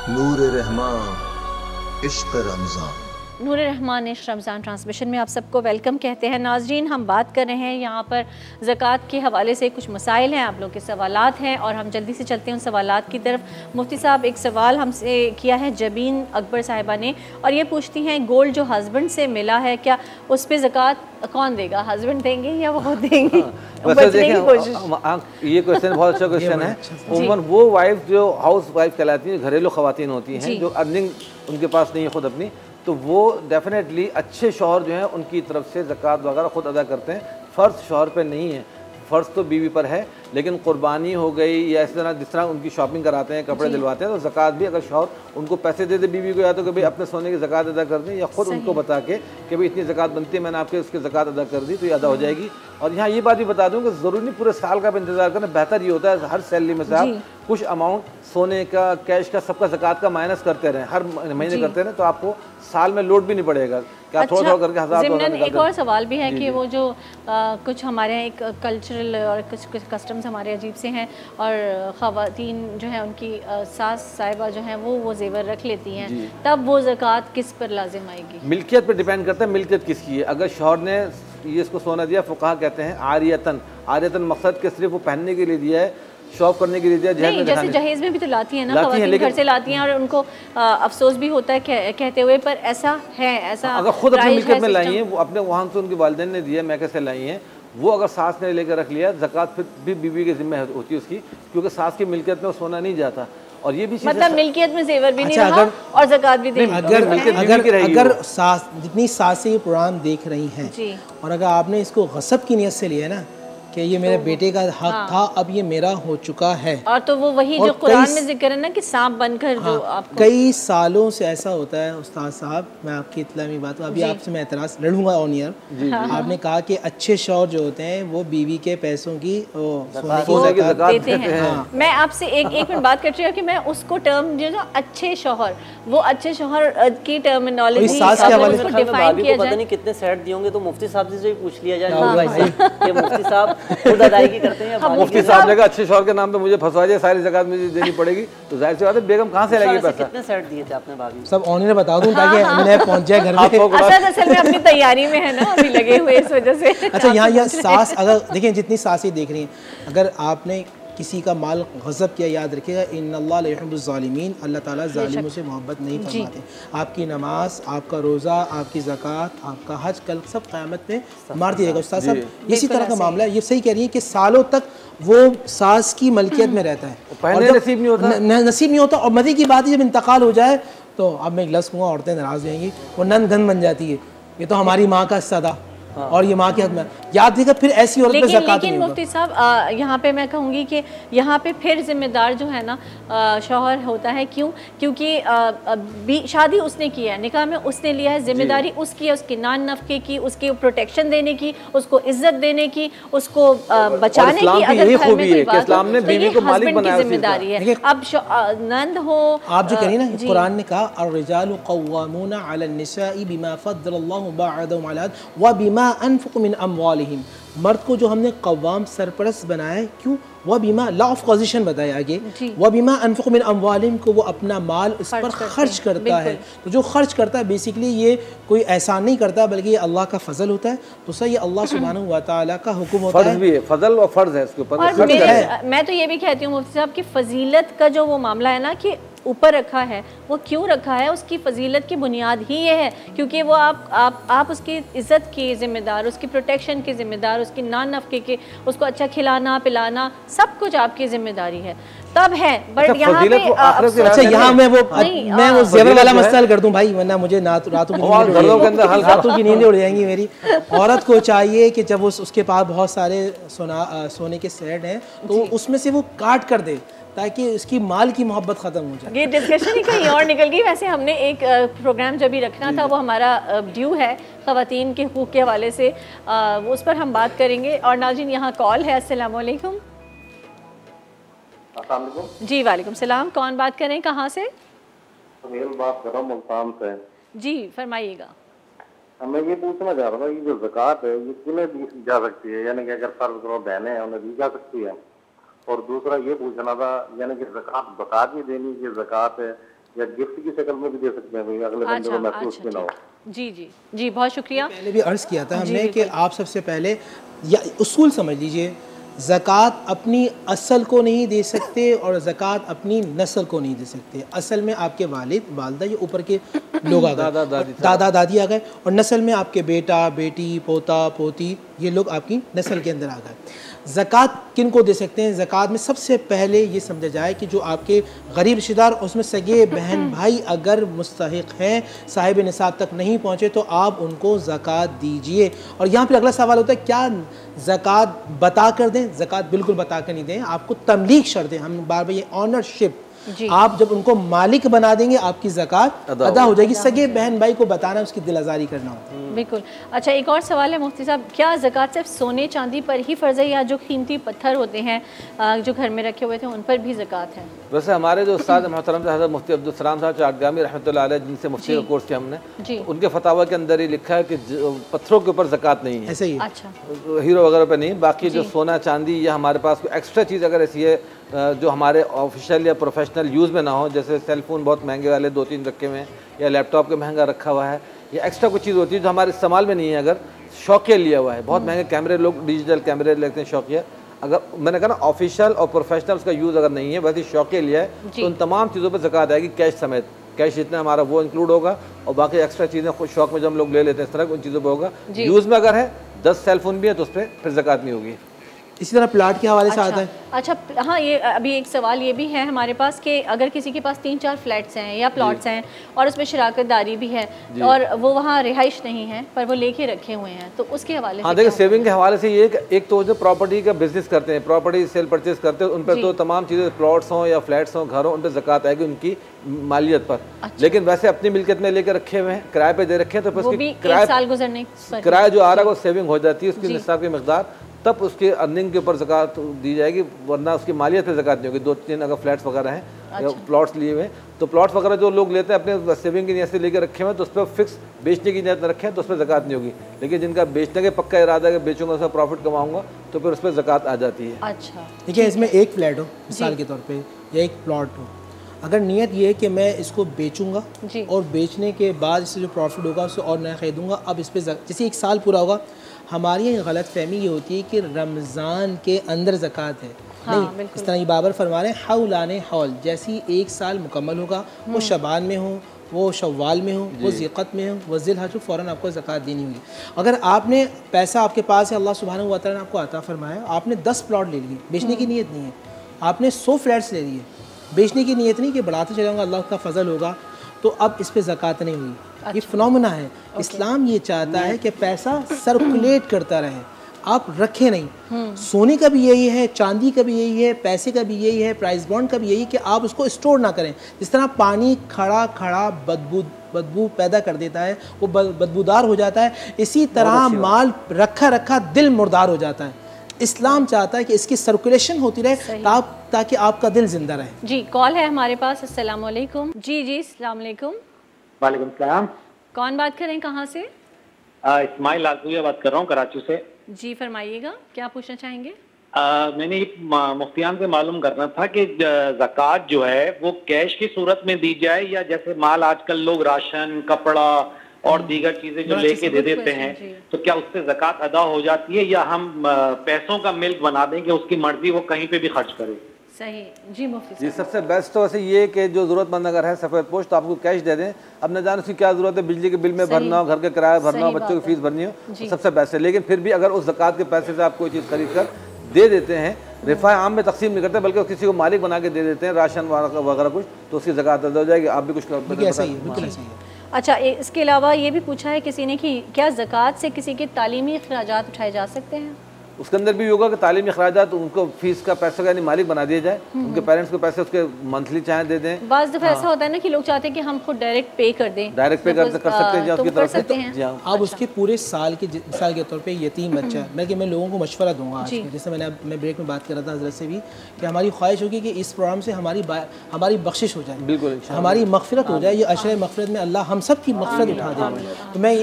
नूर रहमान इश्क रमज़ान। नूर रहमान इश्क रमज़ान ट्रांसमिशन में आप सबको वेलकम कहते हैं। नाजरीन, हम बात कर रहे हैं यहाँ पर ज़कात के हवाले से कुछ मसाइल हैं, आप लोग के सवालात हैं और हम जल्दी से चलते हैं उन सवालात की तरफ। मुफ्ती साहब, एक सवाल हमसे किया है जबीन अकबर साहिबा ने और ये पूछती हैं, गोल्ड जो हस्बैंड से मिला है क्या उस पर ज़कात कौन देगा? हस्बैंड देंगे या वो देंगे? बचने की कोशिश। ये क्वेश्चन बहुत अच्छा क्वेश्चन है। उमूमन वो वाइफ जो हाउस वाइफ कहलाती हैं, घरेलू ख़वातीन होती हैं, जो अर्निंग उनके पास नहीं है खुद अपनी, तो वो डेफिनेटली अच्छे शौहर जो हैं उनकी तरफ से ज़कात वगैरह ख़ुद अदा करते हैं। फ़र्ज़ शौहर पे नहीं है, फ़र्ज़ तो बीवी पर है, लेकिन कुर्बानी हो गई या इस तरह जिस तरह उनकी शॉपिंग कराते हैं, कपड़े दिलवाते हैं, तो ज़कात भी अगर शौहर उनको पैसे दे दे बीवी को, या तो कि भाई अपने सोने की ज़कात अदा कर दें, या ख़ुद उनको बता के कि भाई इतनी ज़कात बनती है, मैंने आपके उसकी ज़कात अदा कर दी, तो ये अदा हो जाएगी। और यहाँ ये बात भी बता दूँ कि ज़रूरी नहीं पूरे साल का भी इंतज़ार करना, बेहतर ये होता है हर सैलरी में से आप कुछ अमाउंट सोने का, कैश का, सबका ज़कात का माइनस करते रहें, हर महीने करते रहें, तो आपको साल में लोड भी नहीं पड़ेगा। क्या अच्छा, थोड़ा थोड़ा करके हज़ार। एक और सवाल भी है कि वो जो कुछ हमारे यहाँ एक कल्चरल और कुछ कस्टम्स हमारे अजीब से हैं और ख़वातीन जो है उनकी सास साहिबा जो हैं वो जेवर रख लेती हैं, तब वो ज़कात किस पर लाजिम आएगी? मिल्कियत पर डिपेंड करता है, मिल्कियत किसकी है। अगर शौहर ने ये इसको सोना दिया, फुक़हा कहते हैं आरियतन, आरियतन मकसद के सिर्फ वो पहनने के लिए दिया है, शौक करने के लिए दिया। नहीं, जैसे जहेज में भी तो लाती हैं ना ख़वातीन, घर से लाती हैं और उनको अफसोस भी होता है कहते हुए, पर ऐसा है, ऐसा अगर खुद अपनी मिल्कियत में लाई हैं, वो अपने वहाँ से उनके वालिदैन ने दिया, मैके से लाई हैं, वो अगर सास ने लेकर रख लिया, ज़कात फिर भी बीवी के ज़िम्मे होती है उसकी, क्योंकि सास की मिल्कियत में सोना नहीं जाता। और ये भी मतलब मिल्कियत में जेवर भी नहीं रहा और ज़कात भी देनी। अगर सास जितनी सासें कुरान देख रही हैं और अगर आपने इसको गसब की नियत से लिया ना कि ये मेरे बेटे का हक था, अब ये मेरा हो चुका है, और तो वो वही जो कुरान में जिक्र है ना कि सांप बनकर जो आपको कई सालों से ऐसा होता है। उस्ताद साहब, मैं आपकी इत्तला में बात, अभी आपसे मैं एतराज़ लड़ूंगा ऑन ईयर। आपने कहा कि अच्छे शौहर जो होते हैं वो बीवी के पैसों की ज़कात देते हैं। मैं आपसे एक मिनट बात कर रही हूँ कि मैं उसको टर्म जो अच्छे शौहर, वो अच्छे शौहर की टर्मिनोलॉजी डिफाइन किया जाए। पता नहीं कितने सेट दिए होंगे, तो मुफ्ती साहब से पूछ लिया जाए कि मुफ्ती साहब खुद अदायगी करते हैं। मुफ्ती साहब ने कहा अच्छे शौहर के नाम पे मुझे फंसवा दिया, सारी ज़कात मुझे देनी पड़ेगी, तो जाहिर सी बात है बेगम कहाँ से लगेगी पैसा? कितने सेट दिए थे आपने भाभी? सब ऑनर बता दूं ताकि उन्हें पहुंच जाए घर में। असल में अपनी तैयारी में है ना, अभी लगे हुए इस वजह से। अच्छा, यहाँ सास, अगर देखें जितनी सासें देख रही हैं, अगर आपने किसी का माल गज़ब किया, याद रखिएगा इन्नल्लाह ला युहिब्बुज़ ज़ालिमीन, अल्लाह ताला ज़ालिमों से मोहब्बत नहीं फरमाते। आपकी नमाज, आपका रोज़ा, आपकी ज़कात, आपका हज, कल सब क़यामत में मार दिया जाएगा। उस्ताद साहब, इसी तरह का मामला है। ये सही कह रही है कि सालों तक वो सास की मलकियत में रहता है, नसीब नहीं होता, नसीब नहीं होता। और मज़े की बात है जब इंतकाल हो जाए तो अब मैं गिलास कहूँगा, औरतें नाराज़ हो जाएंगी, वो नन धन बन जाती है, ये तो हमारी माँ का हिस्सा था और ये माँ के हक में, याद देगा फिर ऐसी औरत पे ज़कात नहीं होगा। मुफ्ती साहब, यहाँ पे मैं कहूँगी कि यहाँ पे फिर जिम्मेदार जो है ना शौहर होता है। क्यों? क्योंकि शादी उसने की है, निकाह में उसने लिया है, जिम्मेदारी उसकी है, उसके नान नफ़के की, उसकी प्रोटेक्शन देने की, उसको इज्जत देने की, उसको बचाने की। अगर घर में कोई बात हो तो ये हस्बैंड की जिम्मेदारी है। अब नंद हो, आप जो कह रही ना, कुरान ने कहा अर्रिजालु क़व्वामूना अलन निसाई बिमा फ़द्दलल्लाहु बअदहुम अला व बिमा अनफ़क़ू मिन अम्वालिहिम, मर्द को जो हमने कव्वाम सरपरस्त बनाया है, क्यों? वह बीमा लॉ ऑफ पोजीशन बताया आगे, वह बीमा अनफ़क़ू मिन अम्वालिहिम को वो अपना माल इस पर खर्च करता है। तो जो खर्च करता है बेसिकली ये कोई एहसान नहीं करता, बल्कि ये अल्लाह का फ़ज़ल होता है। तो सर ये अल्लाह सुब्हानहू व तआला का हुक्म होता है, भी है, फ़ज़ल और फ़र्ज़ है इसके ऊपर। मैं तो ये भी कहती हूँ मुफ्ती साहब की फ़जीलत का जो वो मामला है ना कि ऊपर रखा है, वो क्यों रखा है? उसकी फ़जीलत की बुनियाद ही ये है क्योंकि वो आप उसकी इज़्ज़त के ज़िम्मेदार, उसकी प्रोटेक्शन के ज़िम्मेदार, उसकी नान नफ़के के, उसको अच्छा खिलाना पिलाना सब कुछ आपकी ज़िम्मेदारी है, तब है। बट यहाँ पे अच्छा, यहाँ मैं वो ज़ेवर वाला मसला कर दूं भाई, वरना मुझे रातों की नींदें उड़ जाएंगी मेरी। औरत को चाहिए कि जब उसके पास बहुत सारे सोने के सेट हैं तो उसमें से वो काट कर दे ताकि इसकी माल की मोहब्बत ख़त्म हो जाए। ये डिस्कशन ही कहीं और निकल गई। वैसे हमने एक प्रोग्राम जब भी रखना था वो हमारा ड्यू है ख़वातीन के हुकूक़ के हवाले से, उस पर हम बात करेंगे। और नाज़रीन, यहाँ कॉल है। अस्सलाम वालेकुम। जी वालेकुम सलाम, कौन बात कर रहे हैं, कहाँ से? बात कर रहा हूँ मुल्तान से। जी फरमाइएगा। मैं ये पूछना चाह रहा था, ये जो ज़कात है ये किन्हें दी जा सकती है, यानी कि अगर फर्ज करो बहनें हैं उन्हें दी जा सकती है? और दूसरा ये पूछना था, यानी कि ज़कात बता के देनी की ज़कात है या गिफ्ट की शक्ल में भी दे सकते हैं, अगले बंदे को महसूस भी ना हो। जी जी जी, बहुत शुक्रिया। पहले भी अर्ज़ किया था हमने कि आप सबसे पहले या उसूल समझ लीजिए, ज़कात अपनी असल को नहीं दे सकते और ज़कात अपनी नस्ल को नहीं दे सकते। असल में आपके वालिद वालदा, ये ऊपर के लोग आ गए, दादा दादी आ गए, और नस्ल में आपके बेटा बेटी पोता पोती, ये लोग आपकी नस्ल के अंदर आ गए। ज़कात किन को दे सकते हैं? ज़कात में सबसे पहले ये समझा जाए कि जो आपके गरीब रिश्तेदार, उसमें सगे बहन भाई अगर मुस्तहिक हैं, साहिब निसाब तक नहीं पहुँचे, तो आप उनको ज़कात दीजिए। और यहाँ पर अगला सवाल होता है, क्या ज़कात बता कर दें? ज़कात बिल्कुल बता कर नहीं दें, आपको तमलीक शर्तें, हम बार बार ये ऑनरशिप, आप जब उनको मालिक बना देंगे आपकी ज़कात अदा हो जाएगी। सगे बहन भाई को बताना, उसकी दिल आज़ारी करना होता है। बिल्कुल। अच्छा, एक और सवाल है मुफ्ती साहब, क्या ज़कात सिर्फ सोने चांदी पर ही फ़र्ज़ है या जो कीमती पत्थर होते हैं जो घर में रखे हुए थे उन पर भी ज़कात है? वैसे हमारे जो उस्ताद मोहतरम थे हज़रत मुफ्ती अब्दुल सलाम साहब चाटगामी रहमतुल्लाह अलैह, जिनसे मुफ्ती का कोर्स किया हमने, तो उनके फतावा के अंदर ही लिखा है कि पत्थरों के ऊपर ज़कात नहीं है। ऐसे ही अच्छा, हीरो वगैरह पे नहीं, बाकी जो सोना चांदी या हमारे पास कोई एक्स्ट्रा चीज़ अगर ऐसी है जो हमारे ऑफिशियल या प्रोफेशनल यूज़ में ना हो, जैसे सेलफोन बहुत महंगे वाले 2-3 रखे हुए हैं, या लैपटॉप के महंगा रखा हुआ है, या एक्स्ट्रा कुछ चीज़ होती है जो हमारे इस्तेमाल में नहीं है, अगर शौकिया लिया हुआ है, बहुत महंगे कैमरे, लोग डिजिटल कैमरे लेते हैं शौकिया, अगर मैंने कहा ना ऑफिशियल और प्रोफेशनल उसका यूज़ अगर नहीं है, वैसे शौकिया लिया है, तो उन तमाम चीज़ों पर ज़कात आएगी कैश समेत। कैश जितना हमारा वो इंक्लूड होगा, और बाकी एक्स्ट्रा चीज़ें खुद शौक में जब हम लोग ले लेते हैं इस तरह उन चीज़ों पर होगा। यूज़ में अगर है 10 सेलफोन भी है तो उस पर फिर ज़कात नहीं होगी। इसी तरह प्लाट के हवाले से आता है। अच्छा, हाँ, ये अभी एक सवाल ये भी है हमारे पास कि अगर किसी के पास 3-4 फ्लैट्स हैं या प्लॉट्स हैं और उसमें शराकतदारी भी है और वो वहाँ रिहाइश नहीं है पर वो लेके रखे हुए हैं, तो उसके हवाले से? हाँ, देखिए सेविंग के हवाले से ये एक तो जो प्रॉपर्टी का बिजनेस करते हैं, प्रॉपर्टी सेल परचेज करते हैं, उन पर तो तमाम चीज़ें, प्लॉट्स हों या फ्लैट्स हों, घर हों, उन पर ज़कात आएगी उनकी मालियत पर। लेकिन वैसे अपनी मिल्कियत में लेकर रखे हुए हैं, किराए पे दे रखे हैं, तो उसकी किराया जो आ रहा है वो सेविंग हो जाती है, उसकी निसाब की मकदार, तब उसके अर्निंग के ऊपर ज़कात दी जाएगी, वरना उसकी मालियत पे ज़कात नहीं होगी। 2-3 अगर फ्लैट्स वगैरह हैं या प्लॉट्स लिए हुए हैं, तो प्लॉट्स वगैरह जो लोग लेते हैं अपने सेविंग की नीयत से लेकर रखे हुए हैं, तो उस पर फिक्स बेचने की नीयत में रखे हैं तो उस पर ज़कात नहीं होगी। लेकिन जिनका बेचने का पक्का इरादा है कि बेचूंगा उसका प्रॉफिट कमाऊंगा, तो फिर उस पर ज़कात आ जाती है। अच्छा, देखिए, इसमें एक फ्लैट हो मिसाल के तौर पर या एक प्लॉट हो, अगर नीयत ये है कि मैं इसको बेचूंगा और बेचने के बाद इससे जो प्रॉफिट होगा उससे और नया ख़रीदूँगा, अब इस पर जैसे 1 साल पूरा होगा, हमारी गलत फहमी ये होती है कि रमज़ान के अंदर ज़कात है। नहीं, इस तरह ये बाबर फरमा रहे हैं, हौलाने हौल, जैसी 1 साल मुकम्मल होगा, वो शबान में हो, वो शव्वाल में हो, वो ज़िक़त में हो, वो ज़िलहज, फ़ौरन आपको ज़कात देनी होगी। अगर आपने पैसा आपके पास है, अल्लाह सुब्हानहू व तआला ने आपको अता फरमाया, आपने 10 प्लॉट ले लिए, बेचने की नीयत नहीं है, आपने 100 फ्लैट्स ले लिए, बेचने की नीयत नहीं कि बढ़ाते चलाऊँगा, अल्लाह का फजल होगा, तो अब इस पर ज़कात नहीं हुई। ये फिनोमेना है। इस्लाम ये चाहता है कि पैसा सर्कुलेट करता रहे, आप रखें नहीं। सोने का भी यही है, चांदी का भी यही है, पैसे का भी यही है, प्राइस बॉन्ड का भी यही कि आप उसको स्टोर ना करें। जिस तरह पानी खड़ा खड़ा बदबू पैदा कर देता है, वो बदबूदार हो जाता है, इसी तरह माल रखा रखा दिल मुर्दार हो जाता है। इस्लाम चाहता है कि इसकी सर्कुलेशन होती रहे ताकि आपका दिल जिंदा रहे। जी, कॉल है हमारे पास। अस्सलाम वालेकुम। जी जी, अस्सलाम वालेकुम। वालेकुम सलाम। कौन बात कर रहे हैं, कहाँ से? इस्माइल लालपुरिया बात कर रहा हूँ, कराची से। जी, फरमाइएगा, क्या पूछना चाहेंगे? मैंने मुफ्तियान से मालूम करना था कि ज़कात जो है वो कैश की सूरत में दी जाए या जैसे माल आजकल लोग राशन, कपड़ा और दीगर चीजें जो लेके दे देते हैं, तो क्या उससे ज़कात अदा हो जाती है या हम पैसों का मिल्क बना दें कि उसकी मर्जी वो कहीं पे भी खर्च करे? सही जी, मुफ्ती जी, सबसे बेस्ट तो वैसे ये कि जो ज़रूरतमंद अगर है सफ़ेद पोश तो आपको कैश दे दें। अब न जाने उसकी क्या ज़रूरत है, बिजली के बिल में भरना हो, घर के किराया भरना हो, बच्चों की फीस भरनी हो, तो सबसे बेस्ट है। लेकिन फिर भी अगर उस ज़कात के पैसे से आप कोई चीज़ खरीद कर दे देते हैं, रिफा आम में तकसीम नहीं करते बल्कि किसी को मालिक बना के दे देते हैं, राशन वगैरह कुछ, तो उसकी ज़कात अदा हो जाएगी। आप भी कुछ अच्छा, इसके अलावा ये भी पूछा है किसी ने कि क्या ज़कात से किसी के तालीमी अखराजात उठाए जा सकते हैं? उसके अंदर भी होगा कि तालीमी अखराजात उनको फीस का पैसा यानी मालिक बना दिया जाए, उनके पेरेंट्स को पैसे उसके मंथली चाहे दे दें। बाज़ दफ़ा ऐसा होता है ना कि लोग चाहते हैं कि हम खुद डायरेक्ट पे कर दें, डायरेक्ट पे कर सकते हैं उसकी तरफ से। आप उसके पूरे साल के मिसाल के तौर पे यतीम बच्चा है, मैं लोगों को मशवरा दूंगा आज, जैसे मैं ब्रेक में बात कर रहा था हज़रत से भी कि हमारी ख्वाहिश होगी कि इस प्रोग्राम से हमारी बख्शिश हो जाए, बिल्कुल हमारी मग़फ़िरत हो जाए। ये अशर मग़फ़िरत में अल्लाह हम सब की मग़फ़िरत उठा दे। तो मैं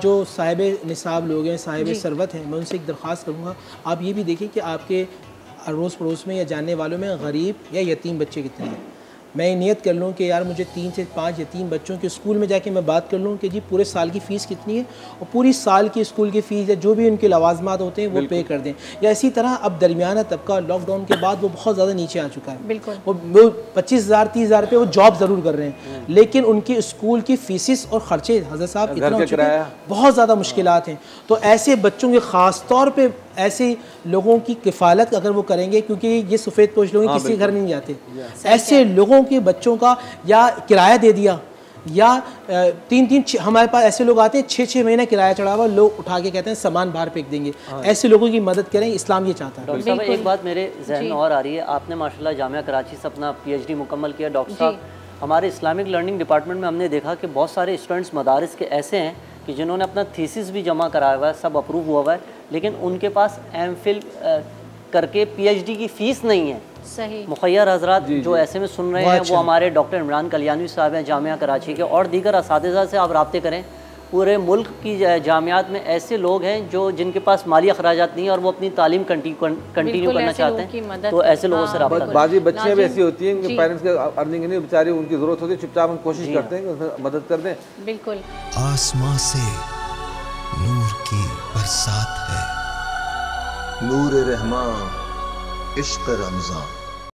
जो साहिब निसाब लोग हैं, साहिब सरवत हैं, मैं उनसे एक दरख्वास्त करूँगा, आप ये भी देखिए कि आपके अड़ोस पड़ोस में या जानने वालों में गरीब या यतीम बच्चे कितने हैं। मैं नियत कर लूँ कि यार मुझे 3 से 5 यतीम बच्चों के स्कूल में जाके मैं बात कर लूँ कि जी पूरे साल की फ़ीस कितनी है और पूरी साल की स्कूल की फ़ीस या जो भी उनके लवाजमात होते हैं वो पे कर दें। या इसी तरह अब दरमियाना तबका लॉकडाउन के बाद वो बहुत ज़्यादा नीचे आ चुका है। बिल्कुल वो 25,000 30,000 रुपये वो जॉब ज़रूर कर रहे हैं, लेकिन उनकी स्कूल की फ़ीसिस और ख़र्चे हज़रत साहब इतना हो चुके हैं, बहुत ज़्यादा मुश्किलात हैं। तो ऐसे बच्चों के ख़ास तौर पे ऐसे लोगों की किफ़ालत अगर वो करेंगे, क्योंकि ये सफ़ेद पोश लोग किसी घर नहीं जाते, ऐसे लोगों के बच्चों का या किराया दे दिया या 3-3 हमारे पास ऐसे लोग आते हैं 6-6 महीने किराया चढ़ा हुआ, लोग उठा के कहते हैं सामान बाहर फेंक देंगे। ऐसे लोगों की मदद करें, इस्लाम ये चाहता है। डॉक्टर साहब एक बात मेरे जहन में और आ रही है, आपने माशाल्लाह जामिया कराची से अपना PhD मुकम्मल किया। डॉक्टर साहब हमारे इस्लामिक लर्निंग डिपार्टमेंट में हमने देखा कि बहुत सारे स्टूडेंट्स मदारिस के ऐसे हैं कि जिन्होंने अपना थीसिस भी जमा कराया हुआ है, सब अप्रूव हुआ हुआ है, लेकिन उनके पास MPhil करके PhD की फ़ीस नहीं है। सही मुखैर हजरात जो ऐसे में सुन रहे हैं वो हमारे डॉक्टर इमरान कल्याणी साहब हैं जामिया कराची के, और दीगर असातिज़ा से आप राब्ते करें। पूरे मुल्क की जामियात में ऐसे लोग हैं जो जिनके पास माली अखराजात नहीं है और वो अपनी तालीम कंटिन्यू करना चाहते हैं, तो ऐसे लोगों से रब्ता करें। बाज़ी बच्चियाँ भी ऐसी होती हैं कि पेरेंट्स के अर्निंग नहीं, बेचारी उनकी ज़रूरत होती है, चुपचाप हम कोशिश करते हैं कि मदद कर दें। बिल्कुल आसमां से नूर की बरसात है, नूर रहमान इश्क रमज़ान।